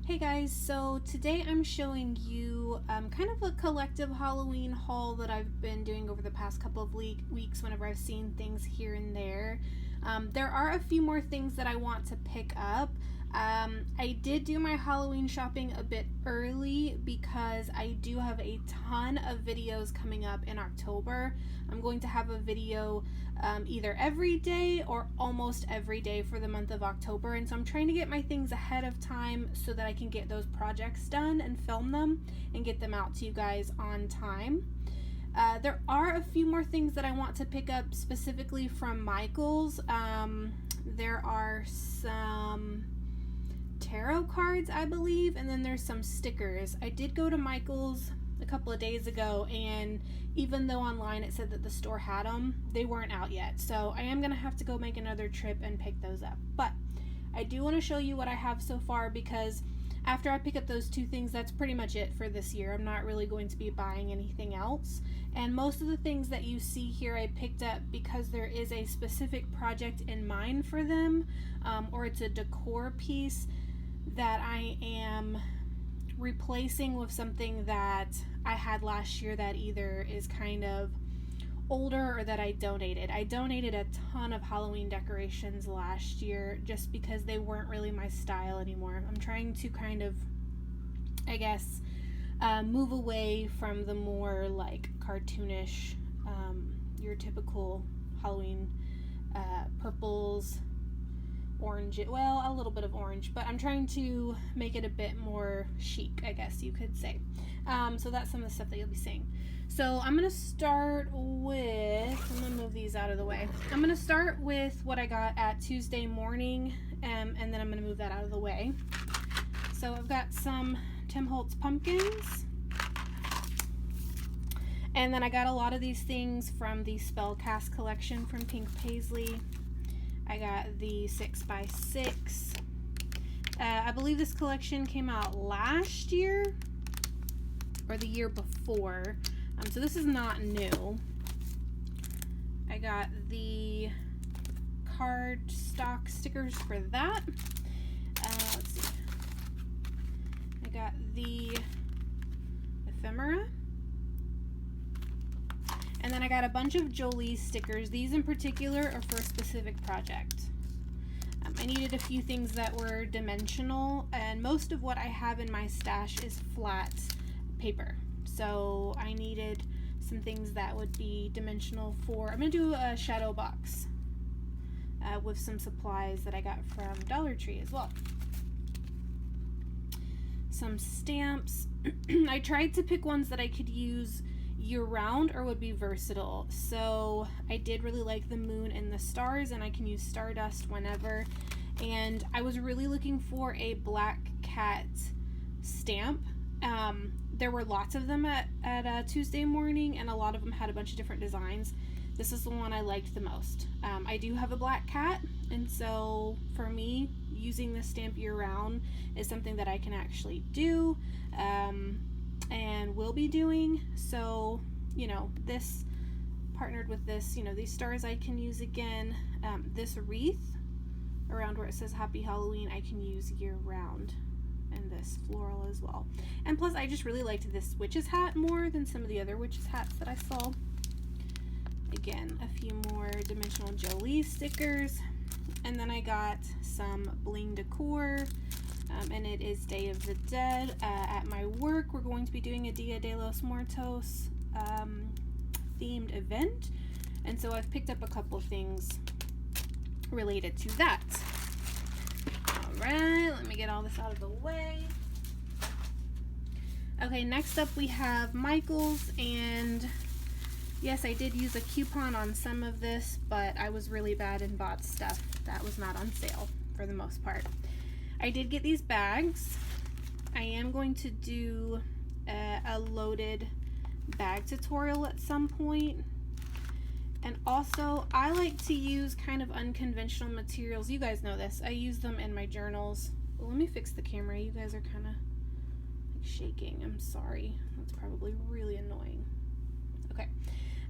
Hey guys, so today I'm showing you kind of a collective Halloween haul that I've been doing over the past couple of weeks whenever I've seen things here and there. There are a few more things that I want to pick up. I did do my Halloween shopping a bit early because I do have a ton of videos coming up in October. I'm going to have a video either every day or almost every day for the month of October, and so I'm trying to get my things ahead of time so that I can get those projects done and film them and get them out to you guys on time. There are a few more things that I want to pick up specifically from Michaels. There are some tarot cards, I believe, and then there's some stickers. I did go to Michael's a couple of days ago, and even though online it said that the store had them, they weren't out yet. So I am going to have to go make another trip and pick those up. But I do want to show you what I have so far, because after I pick up those two things, that's pretty much it for this year. I'm not really going to be buying anything else. And most of the things that you see here I picked up because there is a specific project in mind for them, or it's a decor piece that I am replacing with something that I had last year that either is kind of older or that I donated. I donated a ton of Halloween decorations last year just because they weren't really my style anymore. I'm trying to kind of, I guess, move away from the more like cartoonish, your typical Halloween purples, orange, well, a little bit of orange, but I'm trying to make it a bit more chic, I guess you could say. So that's some of the stuff that you'll be seeing. So I'm going to start with, I'm going to move these out of the way. I'm going to start with what I got at Tuesday morning, and then I'm going to move that out of the way. So I've got some Tim Holtz pumpkins, and then I got a lot of these things from the Spellcast collection from Pink Paisley. I got the 6x6. I believe this collection came out last year or the year before, so this is not new. I got the card stock stickers for that. Let's see. I got the ephemera. And then I got a bunch of Jolie stickers. These in particular are for a specific project. I needed a few things that were dimensional, and most of what I have in my stash is flat paper. So I needed some things that would be dimensional for, I'm going to do a shadow box with some supplies that I got from Dollar Tree as well. Some stamps. I tried to pick ones that I could use year-round or would be versatile. So I did really like the moon and the stars, and I can use stardust whenever. And I was really looking for a black cat stamp. There were lots of them at Tuesday morning, and a lot of them had a bunch of different designs. This is the one I liked the most. I do have a black cat, and so for me, using this stamp year-round is something that I can actually do. And will be doing. So, you know, this partnered with this, you know, these stars I can use again. This wreath around where it says Happy Halloween I can use year round, and this floral as well. And plus I just really liked this witch's hat more than some of the other witch's hats that I saw. Again, a few more dimensional Jolie stickers, and then I got some bling decor. And it is Day of the Dead. At my work, we're going to be doing a Dia de los Muertos themed event, and so I've picked up a couple things related to that. Alright, let me get all this out of the way. Okay, next up we have Michaels, and yes, I did use a coupon on some of this, but I was really bad and bought stuff that was not on sale for the most part. I did get these bags. I am going to do a loaded bag tutorial at some point. And also, I like to use kind of unconventional materials. You guys know this. I use them in my journals. Well, let me fix the camera. You guys are kind of like shaking. I'm sorry. That's probably really annoying. Okay.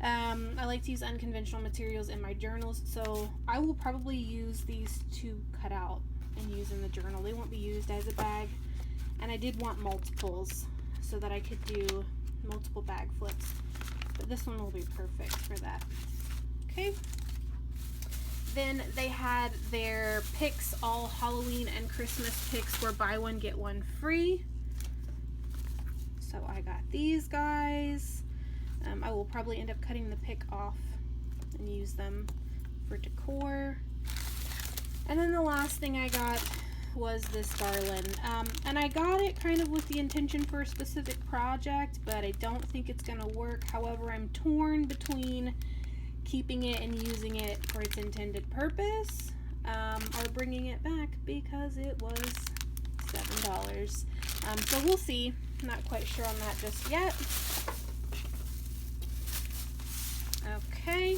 I like to use unconventional materials in my journals, so I will probably use these to cut out and use in the journal. They won't be used as a bag. And I did want multiples so that I could do multiple bag flips, but this one will be perfect for that. Okay. Then they had their picks, all Halloween and Christmas picks were buy one get one free. So I got these guys. I will probably end up cutting the pick off and use them for decor. And then the last thing I got was this garland. And I got it kind of with the intention for a specific project, but I don't think it's gonna work. However, I'm torn between keeping it and using it for its intended purpose, or bringing it back because it was $7. So we'll see. Not quite sure on that just yet. Okay.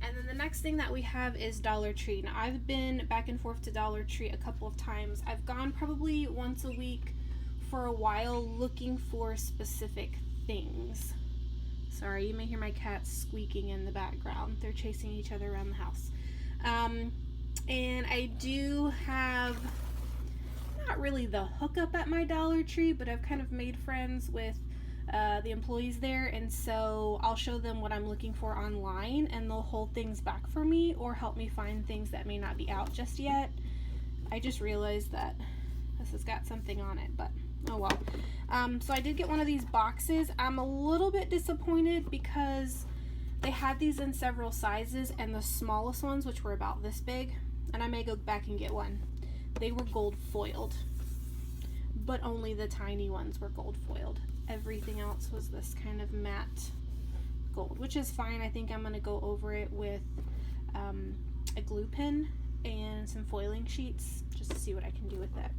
And then the next thing that we have is Dollar Tree. Now I've been back and forth to Dollar Tree a couple of times. I've gone probably once a week for a while looking for specific things. Sorry, you may hear my cats squeaking in the background. They're chasing each other around the house. And I do have, not really the hookup at my Dollar Tree, but I've kind of made friends with the employees there, and so I'll show them what I'm looking for online and they'll hold things back for me or help me find things that may not be out just yet. I just realized that this has got something on it, but oh well. So I did get one of these boxes. I'm a little bit disappointed because they had these in several sizes, and the smallest ones, which were about this big, and I may go back and get one, they were gold foiled, but only the tiny ones were gold foiled. Everything else was this kind of matte gold, which is fine. I think I'm going to go over it with a glue pen and some foiling sheets just to see what I can do with it.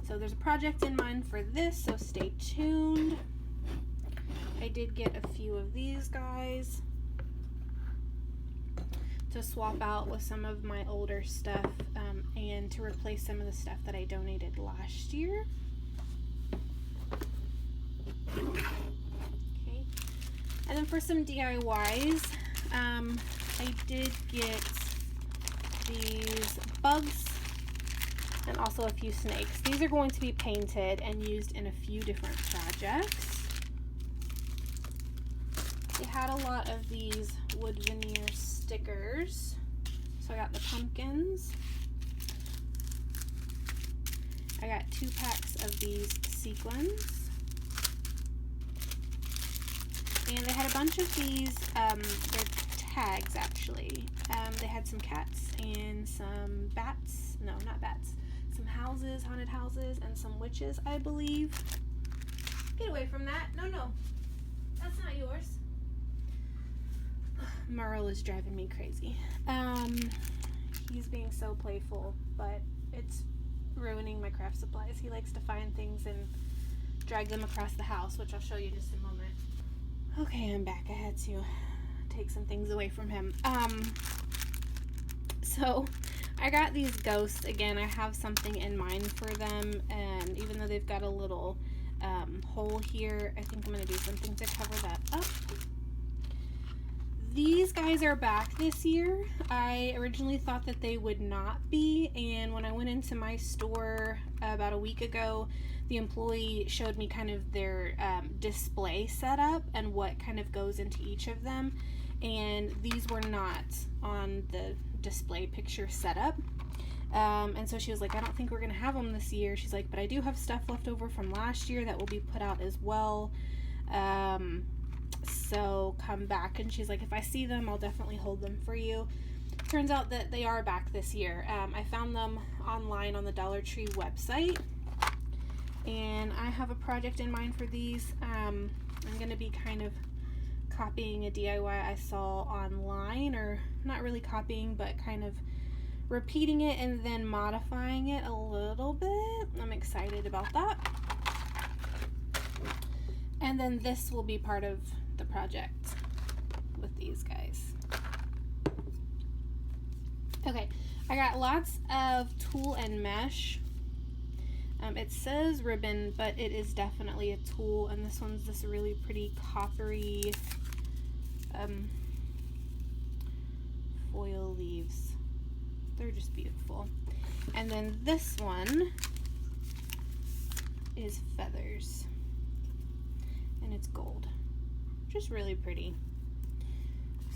So there's a project in mind for this, so stay tuned. I did get a few of these guys to swap out with some of my older stuff, and to replace some of the stuff that I donated last year. Okay, and then for some DIYs, I did get these bugs and also a few snakes. These are going to be painted and used in a few different projects. They had a lot of these wood veneer stickers. So I got the pumpkins. I got 2 packs of these sequins. And they had a bunch of these, they're tags actually. They had some cats and some bats. No, not bats. Some houses, haunted houses, and some witches, I believe. Get away from that. No, no. That's not yours. Merle is driving me crazy. He's being so playful, but it's ruining my craft supplies. He likes to find things and drag them across the house, which I'll show you in just a moment. Okay, I'm back. I had to take some things away from him. So I got these ghosts. Again, I have something in mind for them, and even though they've got a little hole here, I think I'm going to do something to cover that up. These guys are back this year. I originally thought that they would not be, and when I went into my store about a week ago, the employee showed me kind of their display setup and what kind of goes into each of them, and these were not on the display picture setup. And so she was like, I don't think we're gonna have them this year. She's like, but I do have stuff left over from last year that will be put out as well. So come back. And she's like, if I see them, I'll definitely hold them for you. Turns out that they are back this year. I found them online on the Dollar Tree website, and I have a project in mind for these. I'm gonna be kind of copying a DIY I saw online, or not really copying, but kind of repeating it and then modifying it a little bit. I'm excited about that. And then this will be part of the project with these guys. Okay, I got lots of tulle and mesh. It says ribbon, but it is definitely a tulle, and this one's this really pretty coppery foil leaves. They're just beautiful. And then this one is feathers, and it's gold. Just really pretty.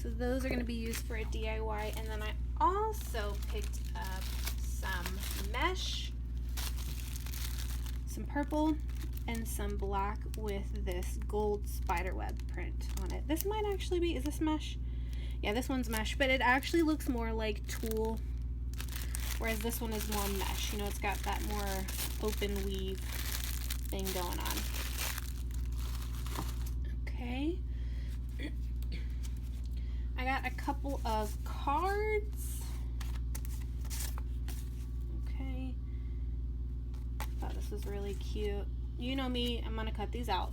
So those are going to be used for a DIY. And then I also picked up some mesh, some purple, and some black with this gold spiderweb print on it. This might actually be, is this mesh? Yeah, this one's mesh, but it actually looks more like tulle, whereas this one is more mesh. You know, it's got that more open weave thing going on. Okay. I got a couple of cards. Okay. Thought this was really cute. You know me, I'm gonna cut these out.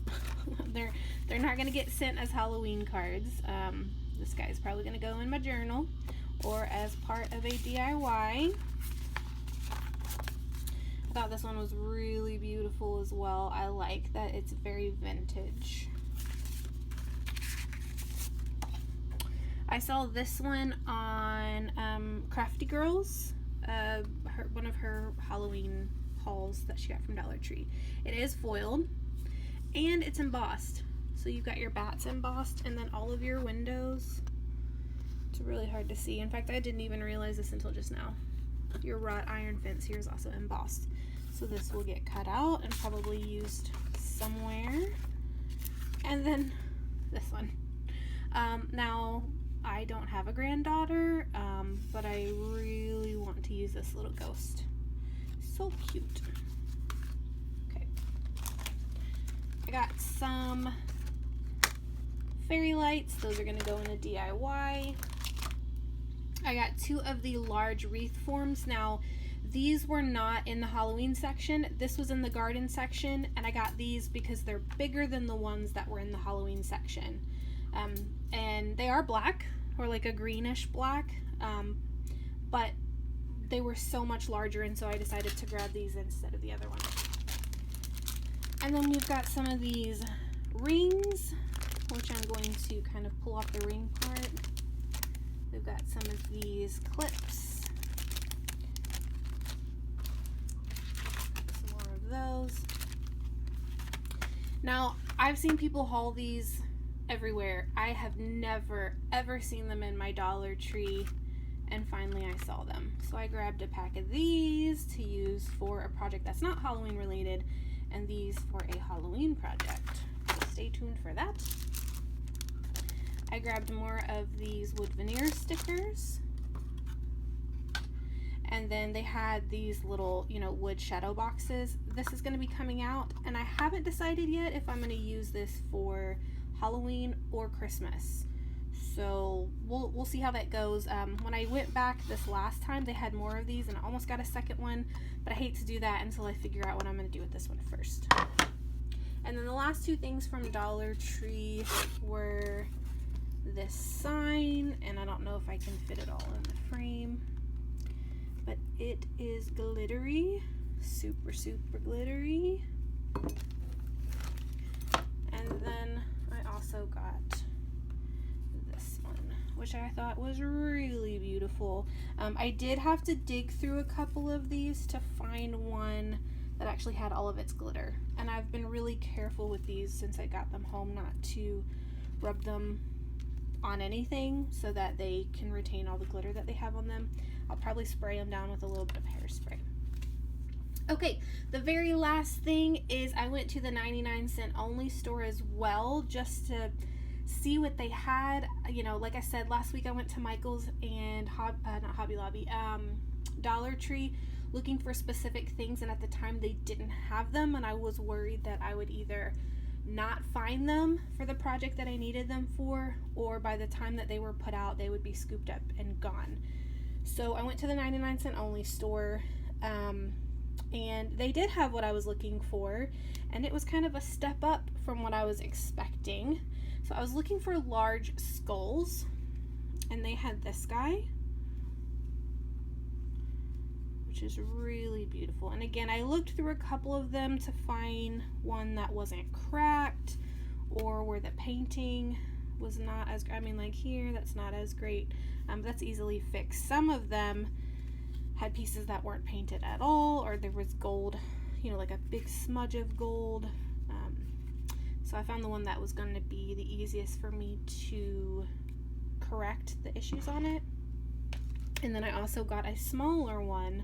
they're not gonna get sent as Halloween cards. This guy's probably gonna go in my journal or as part of a DIY. I thought this one was really beautiful as well. I like that it's very vintage. I saw this one on Crafty Girls, one of her Halloween hauls that she got from Dollar Tree. It is foiled and it's embossed. So you've got your bats embossed and then all of your windows. It's really hard to see. In fact, I didn't even realize this until just now. Your wrought iron fence here is also embossed. So this will get cut out and probably used somewhere. And then this one. Now, I don't have a granddaughter, but I really want to use this little ghost. So cute. Okay. I got some fairy lights. Those are going to go in a DIY. I got 2 of the large wreath forms. Now, these were not in the Halloween section. This was in the garden section, and I got these because they're bigger than the ones that were in the Halloween section. And they are black, or like a greenish black, but they were so much larger, and so I decided to grab these instead of the other one. And then we've got some of these rings, which I'm going to kind of pull off the ring part. We've got some of these clips, some more of those. Now, I've seen people haul these everywhere. I have never ever seen them in my Dollar Tree, and finally I saw them. So I grabbed a pack of these to use for a project that's not Halloween related, and these for a Halloween project. So stay tuned for that. I grabbed more of these wood veneer stickers. And then they had these little, wood shadow boxes. This is going to be coming out, and I haven't decided yet if I'm going to use this for Halloween or Christmas. So we'll see how that goes. When I went back this last time, they had more of these, and I almost got a second one, but I hate to do that until I figure out what I'm going to do with this one first. And then the last 2 things from Dollar Tree were this sign, and I don't know if I can fit it all in the frame, but it is glittery, super glittery. And then I also got this one, which I thought was really beautiful. I did have to dig through a couple of these to find one that actually had all of its glitter, and I've been really careful with these since I got them home not to rub them on anything so that they can retain all the glitter that they have on them. I'll probably spray them down with a little bit of hairspray. Okay, the very last thing is I went to the 99-cent only store as well, just to see what they had. Like I said, last week I went to Michael's and not Hobby Lobby, Dollar Tree, looking for specific things, and at the time they didn't have them, and I was worried that I would either not find them for the project that I needed them for, or by the time that they were put out, they would be scooped up and gone. So I went to the 99-cent only store, and they did have what I was looking for, and it was kind of a step up from what I was expecting. So I was looking for large skulls, and they had this guy, which is really beautiful. And again, I looked through a couple of them to find one that wasn't cracked, or where the painting was not as, like here, that's not as great. That's easily fixed. Some of them, had pieces that weren't painted at all, or there was gold, you know, like a big smudge of gold. So I found the one that was going to be the easiest for me to correct the issues on it. And then I also got a smaller one.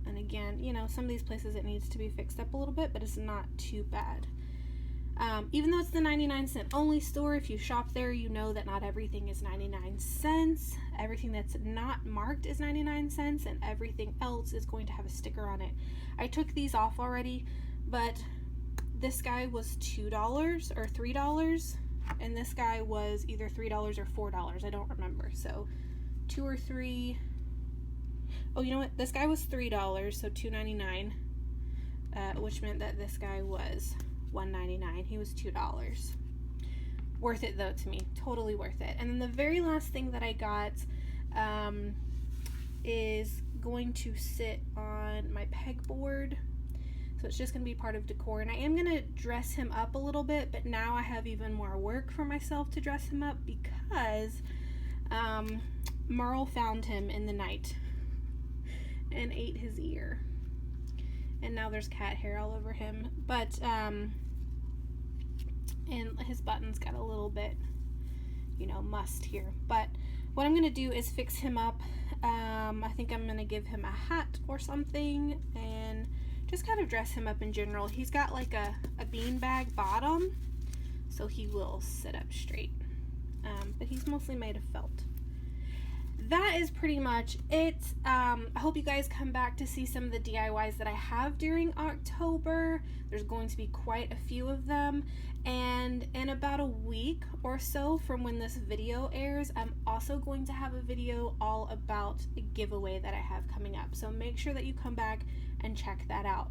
And again, you know, some of these places it needs to be fixed up a little bit, but it's not too bad. Even though it's the 99-cent only store, if you shop there, you know that not everything is 99 cents. Everything that's not marked is 99 cents, and everything else is going to have a sticker on it. I took these off already, but this guy was $2 or $3, and this guy was either $3 or $4. I don't remember. So 2 or 3. Oh, you know what? This guy was $3, so $2.99, which meant that this guy was $1.99. He was $2. Worth it though to me. Totally worth it. And then the very last thing that I got is going to sit on my pegboard. So it's just going to be part of decor, and I am going to dress him up a little bit, but now I have even more work for myself to dress him up because Merle found him in the night and ate his ear, and now there's cat hair all over him, but and his buttons got a little bit, you know, mussed here. But what I'm going to do is fix him up. I think I'm going to give him a hat or something and just kind of dress him up in general. He's got like a beanbag bottom, so he will sit up straight, but he's mostly made of felt. That is pretty much it. I hope you guys come back to see some of the DIYs that I have during October. There's going to be quite a few of them, and in about a week or so from when this video airs, I'm also going to have a video all about a giveaway that I have coming up, so make sure that you come back and check that out.